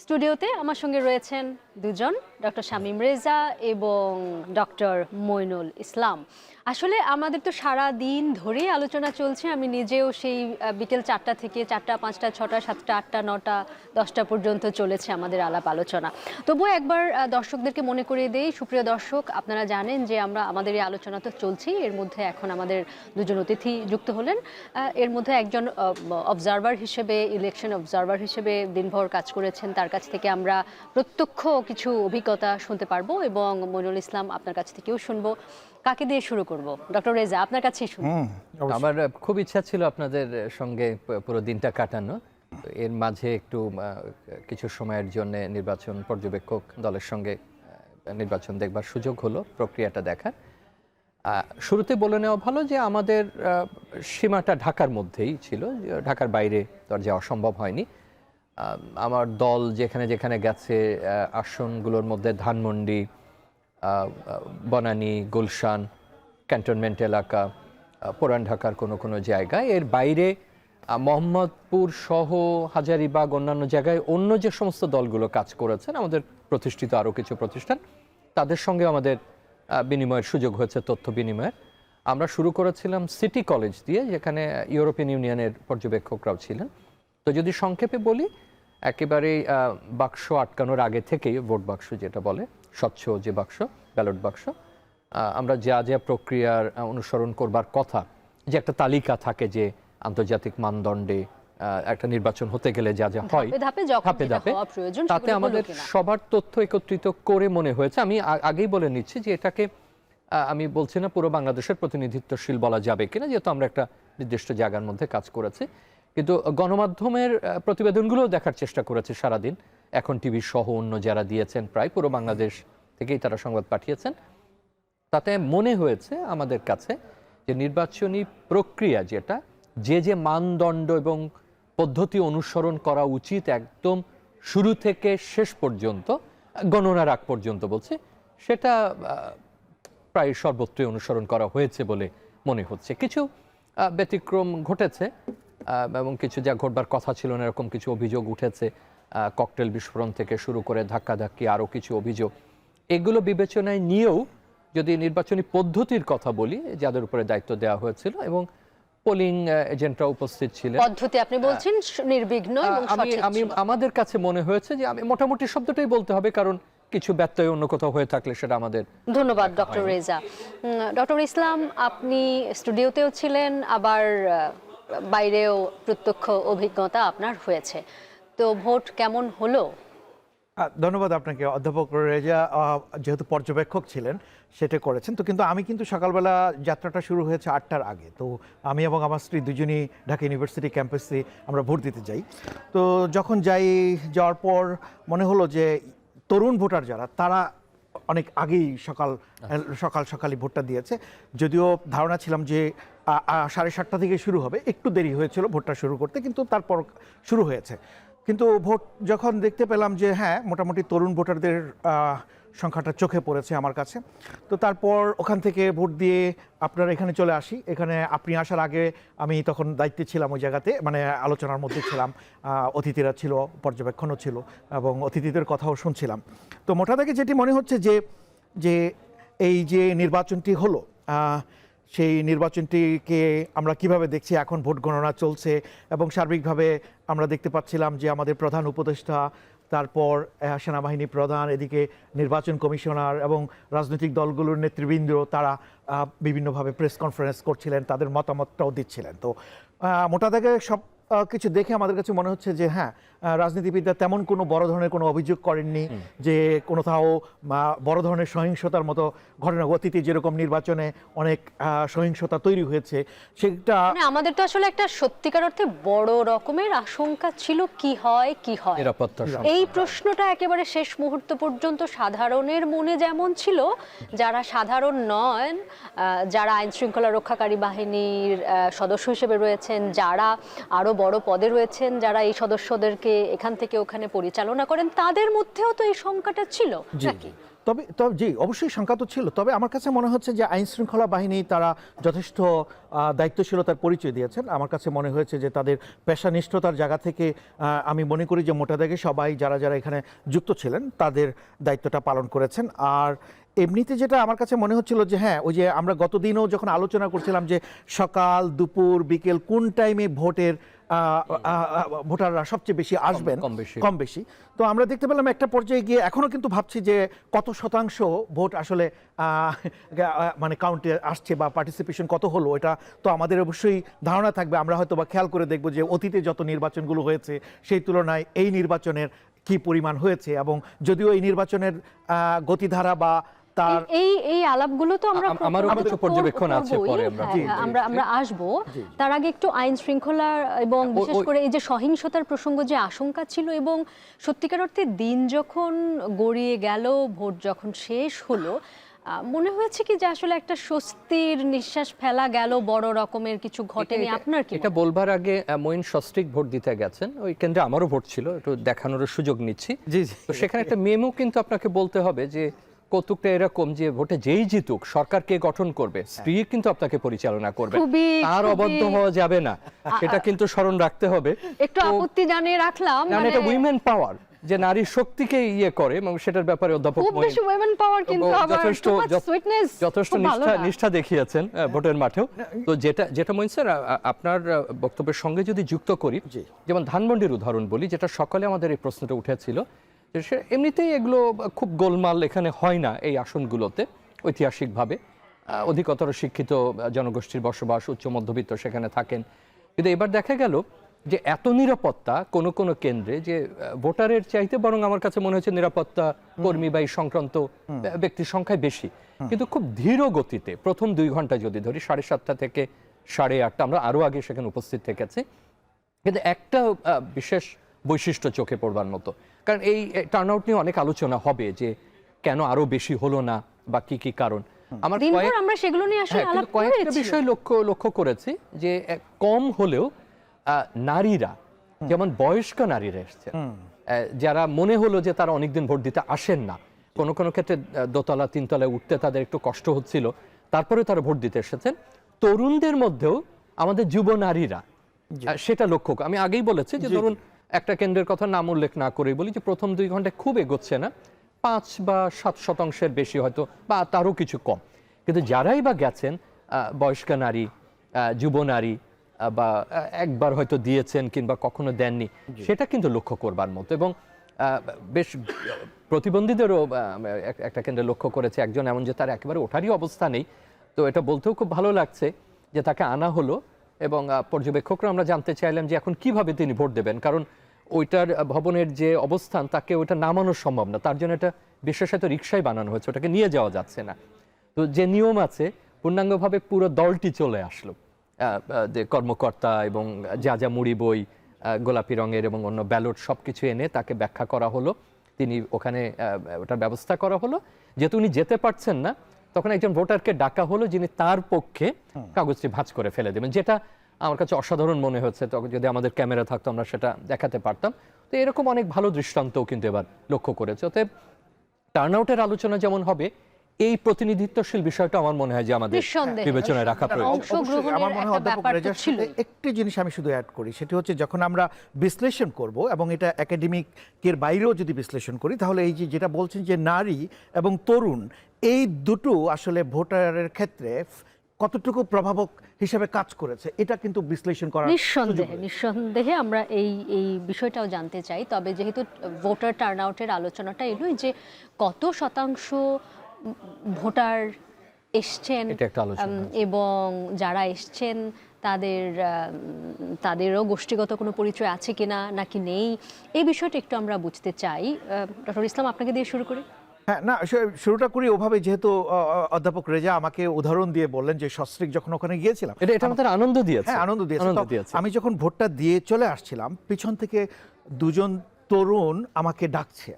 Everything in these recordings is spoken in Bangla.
স্টুডিওতে আমার সঙ্গে রয়েছেন দুজন, ডক্টর শামীম রেজা এবং ডক্টর মইনুল ইসলাম। আসলে আমাদের তো সারা দিন ধরেই আলোচনা চলছে। আমি নিজেও সেই বিকেল 4টা থেকে 4টা, 5টা, 6টা, 7টা, 8টা, 9টা, 10টা পর্যন্ত চলেছে আমাদের আলাপ আলোচনা। তবুও একবার দর্শকদেরকে মনে করিয়ে দেই, সুপ্রিয় দর্শক, আপনারা জানেন যে আমাদের এই আলোচনা তো চলছেই। এর মধ্যে এখন আমাদের দুজন অতিথি যুক্ত হলেন। এর মধ্যে একজন অবজারভার হিসেবে, ইলেকশন অবজারভার হিসেবে দিনভর কাজ করেছেন। তার কাছ থেকে আমরা প্রত্যক্ষ কিছু অভিজ্ঞতা শুনতে পারবো এবং মইনুল ইসলাম আপনার কাছ থেকেও শুনবো। কাকে দিয়ে শুরু করব? ডক্টর রেজা, আপনার কাছেই শুনুন। আমার খুব ইচ্ছা ছিল আপনাদের সঙ্গে পুরো দিনটা কাটানো। এর মাঝে একটু কিছু সময়ের জন্য নির্বাচন পর্যবেক্ষক দলের সঙ্গে নির্বাচন দেখবার সুযোগ হলো, প্রক্রিয়াটা দেখার। শুরুতে বলে নেওয়া ভালো যে আমাদের সীমাটা ঢাকার মধ্যেই ছিল, ঢাকার বাইরে তো আর যাওয়া সম্ভব হয়নি। আমার দল যেখানে যেখানে গেছে আসনগুলোর মধ্যে ধানমন্ডি, বনানী, গুলশান, ক্যান্টনমেন্ট এলাকা, পুরান ঢাকার কোনো কোনো জায়গায়, এর বাইরে মোহাম্মদপুর সহ হাজারীবাগ অন্যান্য জায়গায় অন্য যে সমস্ত দলগুলো কাজ করেছেন, আমাদের প্রতিষ্ঠিত আরও কিছু প্রতিষ্ঠান, তাদের সঙ্গে আমাদের বিনিময়ের সুযোগ হয়েছে, তথ্য বিনিময়ের। আমরা শুরু করেছিলাম সিটি কলেজ দিয়ে, যেখানে ইউরোপিয়ান ইউনিয়নের পর্যবেক্ষকরাও ছিলেন। তো যদি সংক্ষেপে বলি, একেবারেই বাক্স আটকানোর আগে থেকেই, ভোট বাক্স যেটা বলে, স্বচ্ছ যে বাক্স, ব্যালট বাক্স, আমরা যা যা প্রক্রিয়ার অনুসরণ করবার কথা, যে একটা তালিকা থাকে যে আন্তর্জাতিক মানদণ্ডে একটা নির্বাচন হতে গেলে যা যা হয় ধাপে ধাপে, তাতে আমাদের সবার তথ্য একত্রিত করে মনে হয়েছে, আমি আগেই বলে নিচ্ছি যে এটাকে আমি বলছি না পুরো বাংলাদেশের প্রতিনিধিত্বশীল বলা যাবে কিনা, যেহেতু আমরা একটা নির্দিষ্ট জায়গার মধ্যে কাজ করেছি, কিন্তু গণমাধ্যমের প্রতিবেদনগুলো দেখার চেষ্টা করেছে সারাদিন। এখন টিভি সহ অন্য যারা দিয়েছেন, প্রায় পুরো বাংলাদেশ থেকেই তারা সংবাদ পাঠিয়েছেন। তাতে মনে হয়েছে আমাদের কাছে যে নির্বাচনী প্রক্রিয়া যেটা, যে মানদণ্ড এবং পদ্ধতি অনুসরণ করা উচিত একদম শুরু থেকে শেষ পর্যন্ত, গণনার আগ পর্যন্ত বলছে, সেটা প্রায় সর্বত্রই অনুসরণ করা হয়েছে বলে মনে হচ্ছে। কিছু ব্যতিক্রম ঘটেছে এবং কিছু যা ঘটবার কথা ছিল না এরকম কিছু অভিযোগ উঠেছে, ককটেল বিস্ফোরণ থেকে শুরু করে ধাক্কাধাক্কি, আরও কিছু অভিযোগ। এগুলো বিবেচনায় নিয়েও যদি নির্বাচনী পদ্ধতির কথা বলি, যাদের উপরে দায়িত্ব দেওয়া হয়েছিল এবং পোলিং এজেন্টরা উপস্থিত ছিলেন, পদ্ধতি আপনি বলছেন নির্বিঘ্ন এবং সঠিক ছিল। আমাদের কাছে মনে হয়েছে যে, আমি মোটামুটি শব্দটাই বলতে হবে, কারণ কিছু ব্যত্যয় অন্য কোথাও হয়ে থাকলে সেটা আমাদের। ধন্যবাদ ডক্টর রেজা। ডক্টর ইসলাম, আপনি স্টুডিওতেও ছিলেন, আবার বাইরেও প্রত্যক্ষ অভিজ্ঞতা আপনার হয়েছে, তো ভোট কেমন হলো? ধন্যবাদ আপনাকে। অধ্যাপক রেজা যেহেতু পর্যবেক্ষক ছিলেন সেটা করেছেন, তো কিন্তু আমি কিন্তু সকালবেলা যাত্রাটা শুরু হয়েছে 8টার আগে, তো আমি এবং আমার স্ত্রী দুজনই ঢাকা ইউনিভার্সিটি ক্যাম্পাসে আমরা ভোট দিতে যাই। তো যখন যাওয়ার পর মনে হলো যে তরুণ ভোটার যারা, তারা অনেক আগেই সকালই ভোটটা দিয়েছে। যদিও ধারণা ছিলাম যে 7:30টা থেকে শুরু হবে, একটু দেরি হয়েছিল ভোটটা শুরু করতে, কিন্তু তারপর শুরু হয়েছে। কিন্তু ভোট যখন দেখতে পেলাম যে হ্যাঁ, মোটামুটি তরুণ ভোটারদের সংখ্যাটা চোখে পড়েছে আমার কাছে, তো তারপর ওখান থেকে ভোট দিয়ে আপনার এখানে চলে আসি। এখানে আপনি আসার আগে আমি তখন দায়িত্বে ছিলাম ওই জায়গাতে, মানে আলোচনার মধ্যে ছিলাম, অতিথিরা ছিল, পর্যবেক্ষণও ছিল এবং অতিথিদের কথাও শুনছিলাম। তো মোটা থেকে যেটি মনে হচ্ছে যে এই যে নির্বাচনটি হলো, সেই নির্বাচনটিকে আমরা কিভাবে দেখছি, এখন ভোট গণনা চলছে এবং সার্বিকভাবে আমরা দেখতে পাচ্ছিলাম যে আমাদের প্রধান উপদেষ্টা, তারপর সেনাবাহিনী প্রধান, এদিকে নির্বাচন কমিশনার এবং রাজনৈতিক দলগুলোর নেতৃবৃন্দ, তারা বিভিন্নভাবে প্রেস কনফারেন্স করছিলেন, তাদের মতামতটাও দিচ্ছিলেন। তো মোটা দাগে সব কিছু দেখে আমাদের কাছে মনে হচ্ছে যে হ্যাঁ, রাজনীতিবিদরা তেমন কোনো বড় ধরনের কোনো অভিযোগ করেননি যে কোথাও বড় ধরনের সহিংসতার মতো ঘটনা, অতীতে যেরকম নির্বাচনে অনেক সহিংসতা তৈরি হয়েছে, সেটা আমাদের তো আসলে একটা সত্যিকার অর্থে বড় রকমের আশঙ্কা ছিল, কি হয় এই প্রশ্নটা একেবারে শেষ মুহূর্ত পর্যন্ত সাধারণের মনে যেমন ছিল, যারা সাধারণ নন, যারা আইন শৃঙ্খলা রক্ষাকারী বাহিনীর সদস্য হিসেবে রয়েছেন, যারা আরো বড় পদে রয়েছেন, যারা এই সদস্যদেরকে এখান থেকে ওখানে পরিচালনা করেন, তাদের মধ্যেও তো এই শঙ্কাটা ছিল নাকি? তবে তবে জি, অবশ্যই শঙ্কা তো ছিল। তবে আমার কাছে মনে হচ্ছে যে আইন শৃঙ্খলা বাহিনী তারা যথেষ্ট দায়িত্বশীলতার পরিচয় দিয়েছেন। আমার কাছে মনে হয়েছে যে তাদের পেশানিষ্ঠতার জায়গা থেকে আমি মনে করি যে মোটা দাগে সবাই যারা যারা এখানে যুক্ত ছিলেন তাদের দায়িত্বটা পালন করেছেন। আর এমনিতে যেটা আমার কাছে মনে হচ্ছিল যে হ্যাঁ, ওই যে আমরা গতদিনও যখন আলোচনা করছিলাম যে সকাল দুপুর বিকেল কোন টাইমে ভোটাররা সবচেয়ে বেশি আসবেন, কম বেশি, তো আমরা দেখতে পেলাম একটা পর্যায়ে গিয়ে এখনো কিন্তু ভাবছি যে কত শতাংশ ভোট আসলে মানে কাউন্টে আসছে বা পার্টিসিপেশন কত হলো, এটা তো আমাদের অবশ্যই ধারণা থাকবে। আমরা হয়তো বা খেয়াল করে দেখব যে অতীতে যত নির্বাচনগুলো হয়েছে সেই তুলনায় এই নির্বাচনের কি পরিমাণ হয়েছে, এবং যদিও এই নির্বাচনের গতিধারা বা তার এই আলাপগুলো তো আমরা আমারও কিছু পর্যবেক্ষণ আছে, পরে আমরা আসবো। তার আগে একটু আইন শৃঙ্খলা এবং বিশেষ করে এই যে সহিংসতার প্রসঙ্গ যে আশঙ্কা ছিল, এবং সত্যিকার অর্থে দিন যখন গড়িয়ে গেল, ভোট যখন শেষ হলো, মনে হয়েছে কি যে আসলে একটা স্বস্তির নিঃশ্বাস ফেলা গেল, বড় রকমের কিছু ঘটেনি? আপনার কি? এটা বলবার আগে মঈন সস্ত্রীক ভোট দিতে গেছেন, ওই কেন্দ্রে আমারও ভোট ছিল, একটু দেখানোর সুযোগ নিচ্ছি। তো সেখানে একটা মেমো কিন্তু আপনাকে বলতে হবে যে কৌতুকটা এরকম যে ভোটে যেই জিতুক সরকার কে গঠন করবে, স্ত্রী কিন্তু আপনাকে পরিচালনা করবে, তার অবাধ্য হওয়া যাবে না, সেটা কিন্তু স্মরণ রাখতে হবে। একটু আপত্তি জানিয়ে রাখলাম, মানে এটা উইমেন পাওয়ার, যে নারী শক্তিকে ইয়ে করে, এবং সেটার ব্যাপারে অধ্যাপক যথেষ্ট নিষ্ঠা দেখিয়েছেন ভোটের মাঠেও। তো যেটা মইন স্যার আপনার বক্তব্যের সঙ্গে যদি যুক্ত করি, যেমন ধানমন্ডির উদাহরণ বলি, যেটা সকালে আমাদের এই প্রশ্নটা উঠেছিল, এমনিতেই এগুলো খুব গোলমাল এখানে হয় না এই আসনগুলোতে, ঐতিহাসিকভাবে অধিকতর শিক্ষিত জনগোষ্ঠীর বসবাস, উচ্চ মধ্যবিত্ত সেখানে থাকেন। কিন্তু এবার দেখা গেল যে এত নিরাপত্তা কোনো কোনো কেন্দ্রে, যে ভোটারের চাইতে বরং আমার কাছে মনে হচ্ছে নিরাপত্তা কর্মী বা এই সংক্রান্ত ব্যক্তির সংখ্যায় বেশি, কিন্তু খুব ধীর গতিতে প্রথম 2 ঘন্টা যদি ধরি, 7:30 থেকে 8:30, আমরা আরও আগে সেখানে উপস্থিত থেকেছি, কিন্তু একটা বিশেষ বৈশিষ্ট্য চোখে পড়বার মতো। কারণ এই টার্ন আউট নিয়ে অনেক আলোচনা হবে যে কেন আরো বেশি হলো না বা কি কি কারণ। আমরা সেগুলো নিয়ে আসলে আলাপ করেছি, কয়েকটা বিষয় লক্ষ্য করেছি যে কম হলেও নারীরা, যেমন বয়স্ক নারীরা এসেছেন, যারা মনে হলো যে তারা অনেকদিন ভোট দিতে আসেন না, কোনো কোনো ক্ষেত্রে দোতলা 3তলায় উঠতে তাদের একটু কষ্ট হচ্ছিল, তারপরে তারা ভোট দিতে এসেছেন। তরুণদের মধ্যেও আমাদের যুব নারীরা, সেটা লক্ষ্য, আমি আগেই বলেছি যে ধরুন একটা কেন্দ্রের কথা নাম উল্লেখ না করে বলি যে প্রথম 2 ঘন্টায় খুব এগোচ্ছে না, 5 বা 7% বেশি হয়তো, বা তারও কিছু কম, কিন্তু যারাই বা গেছেন, বয়স্ক নারী, যুব নারী, বা একবার হয়তো দিয়েছেন কিংবা কখনো দেননি, সেটা কিন্তু লক্ষ্য করবার মতো। এবং বেশ প্রতিবন্ধীদেরও একটা কেন্দ্রে লক্ষ্য করেছে, একজন এমন যে তার একেবারে ওঠারই অবস্থা নেই, তো এটা বলতেও খুব ভালো লাগছে যে তাকে আনা হলো, এবং পর্যবেক্ষকরা আমরা জানতে চাইলাম যে এখন কিভাবে তিনি ভোট দেবেন, কারণ ওইটার ভবনের যে অবস্থান, তাকে ওইটা নামানো সম্ভব না, তার জন্য একটা বিশেষত রিক্সায় বানানো হয়েছে, ওটাকে নিয়ে যাওয়া যাচ্ছে না। তো যে নিয়ম আছে, পূর্ণাঙ্গভাবে পুরো দলটি চলে আসলো, কর্মকর্তা এবং যা মুড়ি বই, গোলাপি রঙের এবং অন্য ব্যালট সবকিছু এনে তাকে ব্যাখ্যা করা হলো, তিনি ওখানে ওটার ব্যবস্থা করা হলো। যেহেতু উনি যেতে পারছেন না, তখন একজন ভোটারকে ডাকা হলো যিনি তার পক্ষে কাগজটি ভাঁজ করে ফেলে দেবেন, যেটা আমার কাছে অসাধারণ মনে হচ্ছে। তখন যদি আমাদের ক্যামেরা থাকতো আমরা সেটা দেখাতে পারতাম। তো এরকম অনেক ভালো দৃষ্টান্তও কিন্তু এবার লক্ষ্য করেছে। অতএব টার্ন আউটের আলোচনা যেমন হবে, এই প্রতিনিধিত্বশীল বিষয়টা আমার মনে হয় যে আমাদের বিবেচনায় রাখা প্রয়োজন। আমার মনে হয় অধ্যাপক রেজার সাথে একটি জিনিস আমি শুধু অ্যাড করি, সেটি হচ্ছে যখন আমরা বিশ্লেষণ করব, এবং এটা একাডেমিকের বাইরেও যদি বিশ্লেষণ করি, তাহলে এই যে যেটা বলছেন যে নারী এবং তরুণ, এই দুটো আসলে ভোটারের ক্ষেত্রে কতটুকু প্রভাবক হিসেবে কাজ করেছে, এটা কিন্তু বিশ্লেষণ করা নিঃসন্দেহে আমরা এই বিষয়টাও জানতে চাই। তবে যেহেতু ভোটার টার্ন আউটের আলোচনাটা এলো, যে কত শতাংশ ভোটার এসছেন, এবং যারা এসছেন তাদেরও গোষ্ঠীগত কোনো পরিচয় আছে কিনা নাকি নেই, এই বিষয়টা একটু আমরা বুঝতে চাই। ডক্টর ইসলাম, আপনাকে দিয়ে শুরু করি। হ্যাঁ, না, শুরুটা করি ওভাবে, যেহেতু অধ্যাপক রেজা আমাকে উদাহরণ দিয়ে বললেন যে সস্ত্রীক যখন ওখানে গিয়েছিলাম, এটা আমাদের আনন্দ দিয়েছে। হ্যাঁ, আনন্দ দিয়েছে। আমি যখন ভোটটা দিয়ে চলে আসছিলাম, পিছন থেকে 2জন তরুণ আমাকে ডাকছে,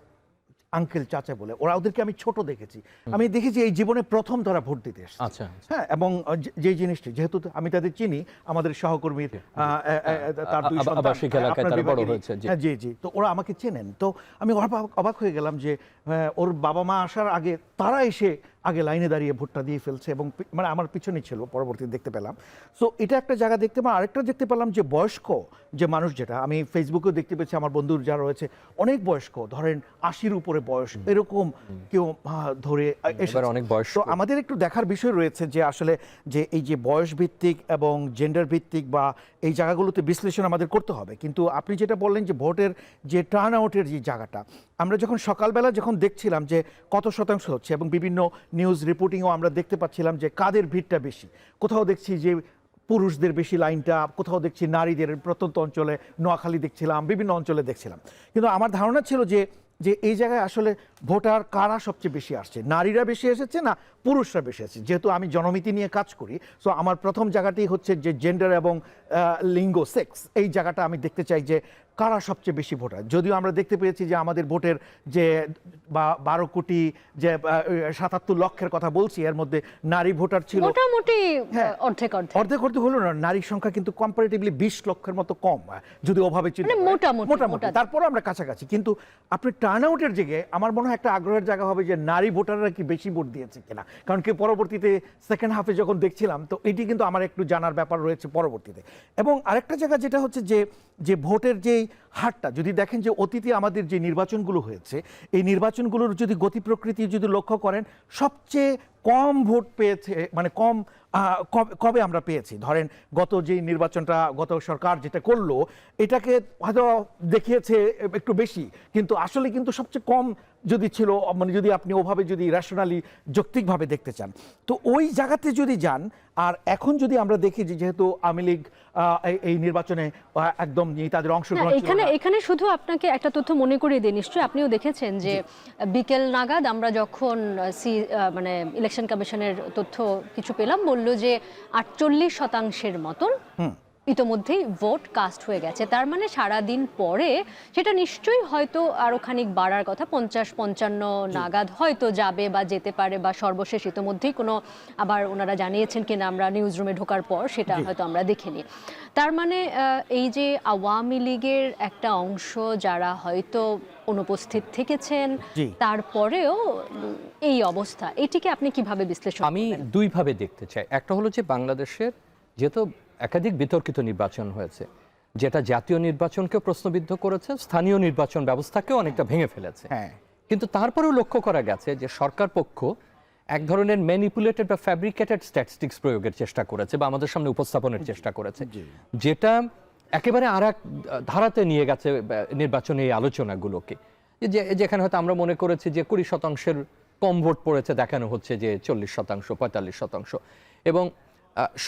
আঙ্কেল চাচা বলে, ওদেরকে আমি ছোট দেখেছি। আমি দেখেছি এই জীবনে প্রথম তারা ভোট দিতে এসেছে। আচ্ছা হ্যাঁ, এবং যে জিনিসটি যেহেতু আমি তাদের চিনি, আমাদের সহকর্মীর তার দুই সন্তান আবাসিক এলাকায় আপনার তারা বড় বিভাগেরই। হয়েছে, জি। হ্যাঁ, জি জি। তো ওরা আমাকে চেনেন, তো আমি অবাক হয়ে গেলাম যে ওর বাবা মা আসার আগে তারা এসে আগে লাইনে দাঁড়িয়ে ভোটটা দিয়ে ফেলছে, এবং মানে আমার পিছনে ছিল, পরবর্তীতে দেখতে পেলাম। সো এটা একটা জায়গা দেখতে পেলাম। আরেকটা দেখতে পেলাম যে বয়স্ক যে মানুষ, যেটা আমি ফেসবুকেও দেখতে পেয়েছি, আমার বন্ধুর যারা রয়েছে অনেক বয়স্ক, ধরেন 80-র উপরে বয়স, এরকম কেউ ধরে এসেছে। অনেক বয়স্ক। তো আমাদের একটু দেখার বিষয় রয়েছে যে আসলে যে এই যে বয়স ভিত্তিক এবং জেন্ডার ভিত্তিক বা এই জায়গাগুলোতে বিশ্লেষণ আমাদের করতে হবে। কিন্তু আপনি যেটা বললেন যে ভোটের যে টার্ন আউটের যে জায়গাটা, আমরা যখন সকালবেলা যখন দেখছিলাম যে কত শতাংশ হচ্ছে, এবং বিভিন্ন নিউজ রিপোর্টিংও আমরা দেখতে পাচ্ছিলাম যে কাদের ভিড়টা বেশি। কোথাও দেখছি যে পুরুষদের বেশি লাইনটা, কোথাও দেখছি নারীদের, প্রত্যন্ত অঞ্চলে নোয়াখালী দেখছিলাম, বিভিন্ন অঞ্চলে দেখছিলাম। কিন্তু আমার ধারণা ছিল যে এই জায়গায় আসলে ভোটার কারা সবচেয়ে বেশি আসছে, নারীরা বেশি এসেছে না পুরুষরা বেশি আসছে। যেহেতু আমি জনমিতি নিয়ে কাজ করি, সো আমার প্রথম জায়গাটি হচ্ছে যে জেন্ডার এবং লিঙ্গ, সেক্স, এই জায়গাটা আমি দেখতে চাই যে কারা সবচেয়ে বেশি ভোটার। যদিও আমরা দেখতে পেয়েছি যে আমাদের ভোটের যে 12 কোটি যে 77 লক্ষের কথা বলছি, এর মধ্যে নারী ভোটার ছিল মোটামুটি হ্যাঁ, অর্ধেক অর্ধেক হলো না, নারীর সংখ্যা কিন্তু কম্পারেটিভলি 20 লক্ষের মতো কম, যদি ওভাবে চিন্তা মানে করেন। মোটামুটি। তারপরে আমরা কাছাকাছি। কিন্তু আপনি টার্ন আউটের জায়গায় আমার মনে হয় একটা আগ্রহের জায়গা হবে যে নারী ভোটাররা কি বেশি ভোট দিয়েছে কিনা, কারণ কি পরবর্তীতে সেকেন্ড হাফে যখন দেখছিলাম, তো এটি কিন্তু আমার একটু জানার ব্যাপার রয়েছে পরবর্তীতে। এবং আরেকটা জায়গা যেটা হচ্ছে যে ভোটের যেই হারটা যদি দেখেন, যে অতীতে আমাদের যে নির্বাচনগুলো হয়েছে, এই নির্বাচনগুলোর যদি গতি প্রকৃতি যদি লক্ষ্য করেন, সবচেয়ে কম ভোট পেয়েছে, মানে কম কবে আমরা পেয়েছি, ধরেন গত যে নির্বাচনটা গত সরকার যেটা করলো, এটাকে হয়তো দেখিয়েছে একটু বেশি, কিন্তু আসলে কিন্তু সবচেয়ে কম যদি ছিল, মানে যদি আপনি ওভাবে যদি রেশনালি যৌক্তিকভাবে দেখতে চান, তো ওই জায়গাতে যদি যান। আর এখন যদি আমরা দেখি যে যেহেতু আওয়ামী লীগ এই নির্বাচনে একদম তাদের অংশগ্রহণ ছিল না। এখানে শুধু আপনাকে একটা তথ্য মনে করিয়ে দিই, নিশ্চয়ই আপনিও দেখেছেন যে বিকেল নাগাদ আমরা যখন মানে ইলেকশন কমিশনের তথ্য কিছু পেলাম, বললো যে 48% মতন ইতোমধ্যেই ভোট কাস্ট হয়ে গেছে। তার মানে সারাদিন পরে সেটা নিশ্চয়ই হয়তো আরো খানিক বাড়ার কথা, 50-55 নাগাদ হয়তো যাবে বা যেতে পারে, বা সর্বশেষ ইতোমধ্যেই কোনো আবার ওনারা জানিয়েছেন কিনা আমরা নিউজ রুমে ঢোকার পর সেটা হয়তো আমরা দেখিনি। তার মানে এই যে আওয়ামী লীগের একটা অংশ যারা হয়তো অনুপস্থিত থেকেছেন, তারপরেও এই অবস্থা, এটিকে আপনি কিভাবে বিশ্লেষণ আমি করবেন? দুইভাবে দেখতে চাই। একটা হলো যে বাংলাদেশের যেহেতু একাধিক বিতর্কিত নির্বাচন হয়েছে, যেটা জাতীয় নির্বাচনকে প্রশ্নবিদ্ধ করেছে, স্থানীয় নির্বাচন ব্যবস্থাকেও অনেকটা ভেঙে ফেলেছে। কিন্তু তারপরেও লক্ষ্য করা গেছে যে সরকার পক্ষ এক ধরনের ম্যানিপুলেটেড বা ফ্যাব্রিকেটেড স্ট্যাটিস্টিক্স প্রয়োগের চেষ্টা করেছে বা আমাদের সামনে উপস্থাপনের চেষ্টা করেছে, যেটা একেবারে আর এক ধারাতে নিয়ে গেছে নির্বাচনী এই আলোচনাগুলোকে। যেখানে হয়তো আমরা মনে করেছি যে 20% কম ভোট পড়েছে, দেখানো হচ্ছে যে 40%, 45%। এবং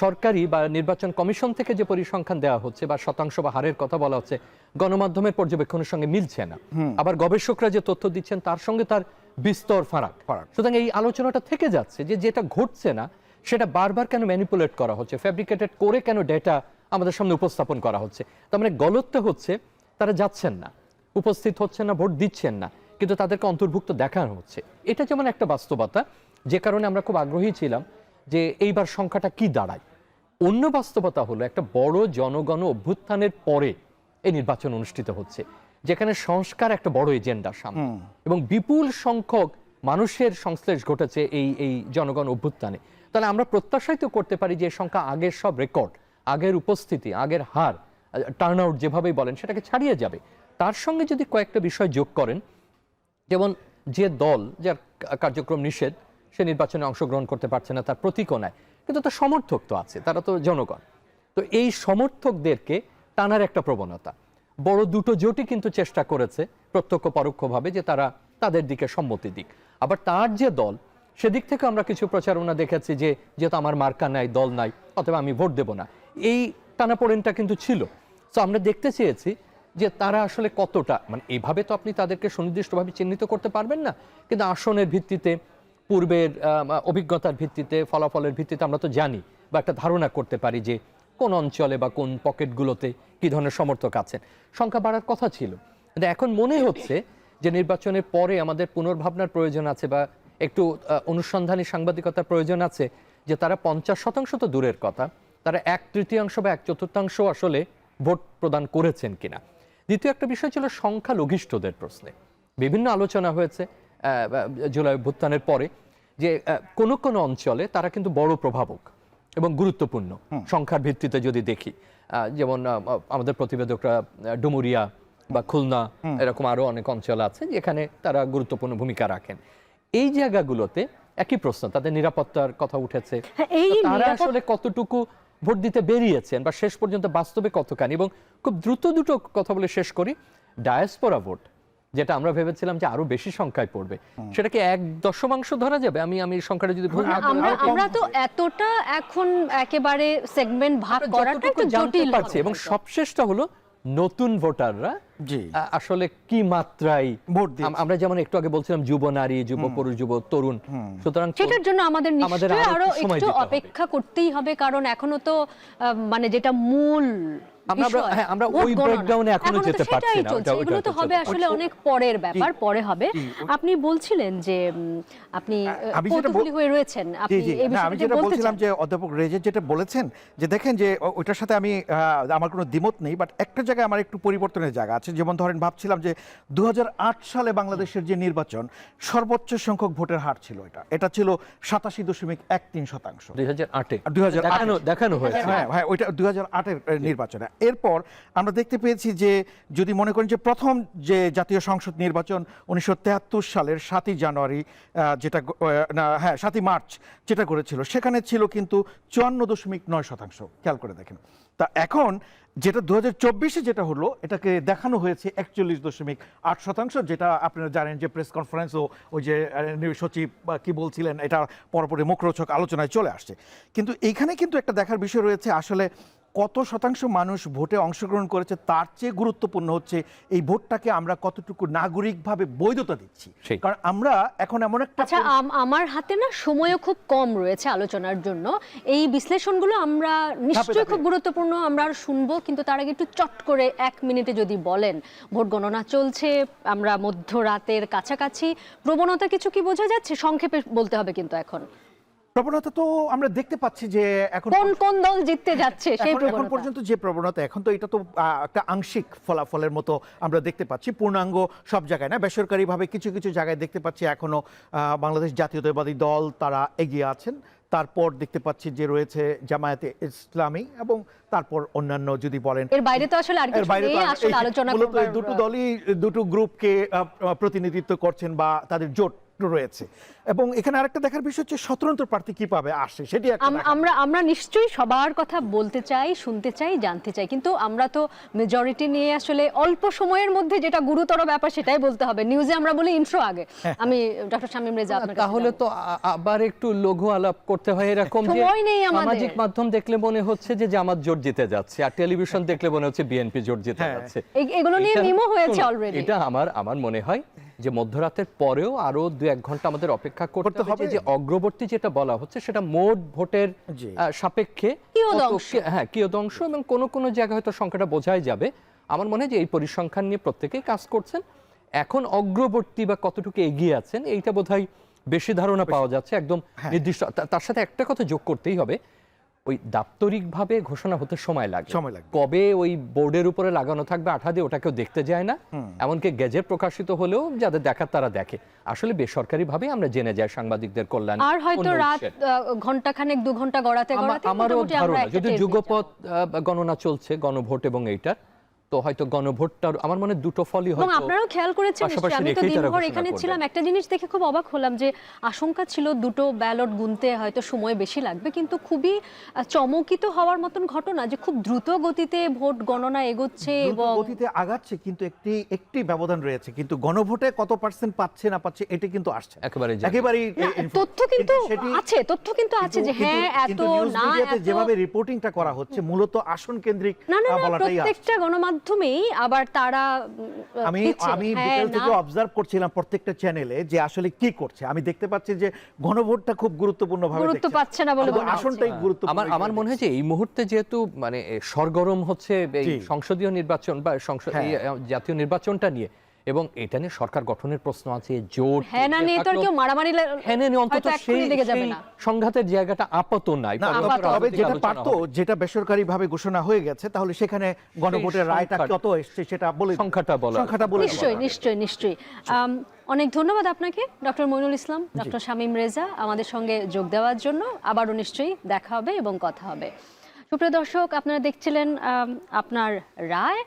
সরকারি বা নির্বাচন কমিশন থেকে যে পরিসংখ্যান দেওয়া হচ্ছে বা শতাংশ বা হারের কথা বলা হচ্ছে, গণমাধ্যমের পর্যবেক্ষণের সঙ্গে মিলছে না। আবার গবেষকরা যে তথ্য দিচ্ছেন তার সঙ্গে তার বিস্তর ফারাক। সুতরাং এই আলোচনাটা থেকে যাচ্ছে যে যেটা ঘটছে না সেটা বারবার কেন ম্যানিপুলেট করা হচ্ছে, ফ্যাব্রিকেটেড করে কেন ডেটা আমাদের সামনে উপস্থাপন করা হচ্ছে। তার মানে গলতটা হচ্ছে তারা যাচ্ছেন না, উপস্থিত হচ্ছেন না, ভোট দিচ্ছেন না, কিন্তু তাদেরকে অন্তর্ভুক্ত দেখানো হচ্ছে। এটা যেমন একটা বাস্তবতা, যে কারণে আমরা খুব আগ্রহী ছিলাম যে এইবার সংখ্যাটা কি দাঁড়ায়। অন্য বাস্তবতা হলো একটা বড় জনগণ অভ্যুত্থানের পরে এই নির্বাচন অনুষ্ঠিত হচ্ছে, যেখানে সংস্কার একটা বড় এজেন্ডা সামনে, এবং বিপুল সংখ্যক মানুষের সংশ্লেষ ঘটেছে এই জনগণ অভ্যুত্থানে। তাহলে আমরা প্রত্যাশিত করতে পারি যে সংখ্যা আগের সব রেকর্ড, আগের উপস্থিতি, আগের হার, টার্ন আউট যেভাবেই বলেন সেটাকে ছাড়িয়ে যাবে। তার সঙ্গে যদি কয়েকটা বিষয় যোগ করেন, যেমন যে দল যার কার্যক্রম নিষেধ সে নির্বাচনে অংশগ্রহণ করতে পারছে না, তার প্রতীকও নাই, কিন্তু তার সমর্থক তো আছে, তারা তো জনগণ। তো এই সমর্থকদেরকে টানার একটা প্রবণতা বড় দুটো জোটই কিন্তু চেষ্টা করেছে প্রত্যক্ষ পরোক্ষভাবে যে তারা তাদের দিকে সম্মতি দিক। আবার তার যে দল, সেদিক থেকে আমরা কিছু প্রচারণা দেখেছি যে যেহেতু আমার মার্কা নাই, দল নাই, অথবা আমি ভোট দেব না, এই টানাপোড়েনটা কিন্তু ছিল। তো আমরা দেখতে চেয়েছি যে তারা আসলে কতটা, মানে এইভাবে তো আপনি তাদেরকে সুনির্দিষ্টভাবে চিহ্নিত করতে পারবেন না, কিন্তু আসনের ভিত্তিতে, পূর্বের অভিজ্ঞতার ভিত্তিতে, ফলাফলের ভিত্তিতে আমরা তো জানি বা একটা ধারণা করতে পারি যে কোন অঞ্চলে বা কোন পকেটগুলোতে কি ধরনের সমর্থক আছেন। সংখ্যা বাড়ার কথা ছিল, কিন্তু এখন মনে হচ্ছে যে নির্বাচনের পরে আমাদের পুনর্ভাবনার প্রয়োজন আছে বা একটু অনুসন্ধানী সাংবাদিকতার প্রয়োজন আছে, যে তারা 50% তো দূরের কথা, তারা 1/3 বা 1/4 আসলে ভোট প্রদান করেছেন কিনা। দ্বিতীয় একটা বিষয় ছিল সংখ্যালঘিষ্ঠদের প্রশ্নে বিভিন্ন আলোচনা হয়েছে জুলাই অভ্যুত্থানের পরে, যে কোনো কোনো অঞ্চলে তারা কিন্তু বড় প্রভাবক এবং গুরুত্বপূর্ণ সংখ্যার ভিত্তিতে যদি দেখি, যেমন আমাদের প্রতিবেদকরা ডুমুরিয়া বা খুলনা এরকম আরো অনেক অঞ্চল আছে যেখানে তারা গুরুত্বপূর্ণ ভূমিকা রাখেন। এই জায়গাগুলোতে একই প্রশ্ন, তাদের নিরাপত্তার কথা উঠেছে, তারা আসলে কতটুকু ভোট দিতে বেরিয়েছেন বা শেষ পর্যন্ত বাস্তবে কতখানি। এবং খুব দ্রুত দুটো কথা বলে শেষ করি, ডায়াসপোরা ভোট যেটা আমরা ভেবেছিলাম যে আরো বেশি সংখ্যায় পড়বে, সেটাকে 1/10 ধরা যাবে। আমি সংখ্যাটা যদি আমরা তো এতটা এখন একেবারে সেগমেন্ট ভাগ করাটা একটু জটিল পারছি। এবং সবশেষটা হলো নতুন ভোটাররা আসলে কি মাত্রায় ভোট দিচ্ছে। আমরা যেমন একটু আগে বলছিলাম যুব নারী, যুব পুরুষ, যুব তরুণ, সুতরাং সেটার জন্য আমাদের নিশ্চয়ই আরো একটু অপেক্ষা করতেই হবে, কারণ এখনো তো মানে যেটা মূল আমরা ওই ব্রেকডাউনে এখনো যেতে পারছি না। এগুলো তো হবে আসলে অনেক পরের ব্যাপার, পরে হবে। আপনি বলছিলেন যে আপনি কৌতূহলী হয়ে রয়েছেন, আপনি এই বিষয়ে আমি যেটা বলছিলাম যে অধ্যাপক রেজা যেটা বলেছেন, যে দেখেন যে ওইটার সাথে আমি আমার কোনো দ্বিমত নেই, বাট একটা জায়গায় আমার একটু পরিবর্তনের জায়গা আছে। যেমন ধরেন ভাবছিলাম যে 2008 সালে বাংলাদেশের যে নির্বাচন সর্বোচ্চ সংখ্যক ভোটের হার ছিল, এটা ছিল 87.13%। 2008 দেখানো হয়েছে, হ্যাঁ ওইটা 2008 এর নির্বাচনে। এরপর আমরা দেখতে পেয়েছি যে যদি মনে করেন যে প্রথম যে জাতীয় সংসদ নির্বাচন 1973 সালের 7ই জানুয়ারি, যেটা না হ্যাঁ 7ই মার্চ যেটা করেছিল, সেখানে ছিল কিন্তু 54.9%। খেয়াল করে দেখেন। তা এখন যেটা 2024-এ যেটা হলো, এটাকে দেখানো হয়েছে 41.8%, যেটা আপনারা জানেন যে প্রেস কনফারেন্সও ওই যে সচিব কি বলছিলেন, এটা পরপরই মুখরোচক আলোচনায় চলে আসছে। কিন্তু এইখানে কিন্তু একটা দেখার বিষয় রয়েছে, আসলে কত শতাংশ মানুষ ভোটে অংশগ্রহণ করেছে তার চেয়ে গুরুত্বপূর্ণ হচ্ছে এই ভোটটাকে আমরা কতটুকু নাগরিকভাবে বৈধতা দিচ্ছি। কারণ আমরা এখন এমন একটা আমার হাতে না সময়ও খুব কম রয়েছে আলোচনার জন্য, এই বিশ্লেষণগুলো আমরা নিশ্চয়ই খুব গুরুত্বপূর্ণ আমরা শুনবো, কিন্তু তার আগে একটু চট করে 1 মিনিটে যদি বলেন, ভোট গণনা চলছে, আমরা মধ্যরাতের কাছাকাছি, প্রবণতা কিছু কি বোঝা যাচ্ছে? সংক্ষেপে বলতে হবে কিন্তু এখন। প্রবণতা তো আমরা দেখতে পাচ্ছি যে এখন কোন দল জিততে যাচ্ছে সেই প্রবণতা। এখন পর্যন্ত যে প্রবণতা, এখন তো এটা তো একটা আংশিক ফলাফলের মতো আমরা দেখতে পাচ্ছি, পূর্ণাঙ্গ সব জায়গায় না, বেসরকারিভাবে কিছু কিছু জায়গায় দেখতে পাচ্ছি এখনো বাংলাদেশ জাতীয়তাবাদী দল তারা এগিয়ে আছেন। তারপর দেখতে পাচ্ছি যে রয়েছে জামায়াতে ইসলামী, এবং তারপর অন্যান্য যদি বলেন এর বাইরে তো আসলে আর কিছু নেই আসলে আলোচনা করবার। দুটো দলই দুটো গ্রুপকে প্রতিনিধিত্ব করছেন বা তাদের জোট রয়েছে। এবং এখানে আরেকটা দেখার বিষয় হচ্ছে স্বতন্ত্র প্রার্থী কিভাবে আসে, সেটি আমরা নিশ্চয়ই সবার কথা বলতে চাই, শুনতে চাই, জানতে চাই, কিন্তু আমরা তো মেজরিটি নিয়ে আসলে অল্প সময়ের মধ্যে যেটা গুরুতর ব্যাপার সেটাই বলতে হবে। নিউজে আমরা বলি ইন্ট্রো আগে। আমি ডক্টর শামীম রেজা আপনার কাছে তাহলে তো আবার একটু লঘু আলাপ করতে হয় এরকম যে সামাজিক মাধ্যম দেখলে মনে হচ্ছে যে জামাত জোট জিতে যাচ্ছে, আর টেলিভিশন দেখলে মনে হচ্ছে বিএনপি জোট জিতে যাচ্ছে। এগুলো নিয়ে মিমো হয়েছে অলরেডি। এটা আমার মনে হয় যে মধ্যরাতের পরেও আরো 2-1 ঘন্টা আমাদের অপেক্ষা করতে হবে, যে অগ্রবর্তী যেটা বলা হচ্ছে সেটা মোট ভোটের সাপেক্ষে কিয়দংশ, এবং কোন জায়গায় হয়তো সংখ্যাটা বোঝাই যাবে। আমার মনে হয় যে এই পরিসংখ্যান নিয়ে প্রত্যেকেই কাজ করছেন। এখন অগ্রবর্তী বা কতটুকু এগিয়ে আছেন এইটা বোধহয় বেশি ধারণা পাওয়া যাচ্ছে একদম নির্দিষ্ট। তার সাথে একটা কথা যোগ করতেই হবে, ওই দাপ্তরিকভাবে ঘোষণা হতে সময় লাগে। কবে ওই বোর্ডের উপরে লাগানো থাকবে আঠা দিয়ে, ওটা কেউ দেখতে যায় না। এমনকি গেজেট প্রকাশিত হলেও যাদের দেখার তারা দেখে। আসলে বেসরকারি ভাবে আমরা জেনে যাই সাংবাদিকদের কল্যাণ, আর হয়তো রাত ঘন্টাখানেক 2 ঘন্টা গড়াতে আমারও ধারণা যদি যুগপৎ গণনা চলছে গণভোট এবং এইটার, তো হয়তো গণভোটটার আমার মনে দুটো ফলই হয়তো। আপনারাও খেয়াল করেছেন, আমি তো দিনভর এখানে ছিলাম, একটা জিনিস দেখে খুব অবাক হলাম যে আশঙ্কা ছিল দুটো ব্যালট গুনতে হয়তো সময় বেশি লাগবে, কিন্তু খুবই চমকিত হওয়ার মতন ঘটনা যে খুব দ্রুত গতিতে ভোট গণনা এগোচ্ছে এবং গতিতে আগাচ্ছে, কিন্তু একটি ব্যবধান রয়েছে, কিন্তু গণভোটে কত পার্সেন্ট পাচ্ছে না পাচ্ছে এটা কিন্তু আসছে একেবারে তথ্য কিন্তু আছে যে হ্যাঁ এত না, যেভাবে রিপোর্টিংটা করা হচ্ছে মূলত আসন কেন্দ্রিক বলাটাই আছে। প্রত্যেকটা গণমাধ্যমেই আবার তারা আমি বিকেল থেকে অবজার্ভ করছিলাম প্রত্যেকটা চ্যানেলে যে আসলে কি করছে। আমি দেখতে পাচ্ছি যে গণভোটটা খুব গুরুত্বপূর্ণ ভাবে গুরুত্ব পাচ্ছে না বলে আসনটাই গুরুত্বপূর্ণ। আমার মনে হয় যে এই মুহূর্তে যেহেতু মানে সরগরম হচ্ছে এই সংসদীয় নির্বাচন বা জাতীয় নির্বাচনটা নিয়ে, এবং এটা নিয়ে সরকার গঠনের প্রশ্ন আছে, জোট হ্যাঁ না নিয়ে তো আর কেউ মারামারি হ্যাঁ নিয়ে অন্তত হয়তো এক্ষুনি সেই লেগে যাবে সেই না। সংঘাতের জায়গাটা আপাতত নাই। না, পরবর্তী তবে রাজনৈতিক যেটা আলোচনা পারতো, হবে। যেটা বেসরকারি ভাবে ঘোষণা হয়ে গেছে, তাহলে সেখানে গণভোটের রায়টা সংখ্যা- কত এসছে সেটা বলে সংখ্যাটা বলা সংখ্যাটা বলে দিতে নিশ্চয়ই হবে। নিশ্চয়ই নিশ্চয়ই অনেক ধন্যবাদ আপনাকে ডক্টর মইনুল ইসলাম, ডক্টর শামীম রেজা আমাদের সঙ্গে যোগ দেওয়ার জন্য। আবারও নিশ্চয়ই দেখা হবে এবং কথা হবে। সুপ্রিয় দর্শক, আপনারা দেখছিলেন আপনার রায়।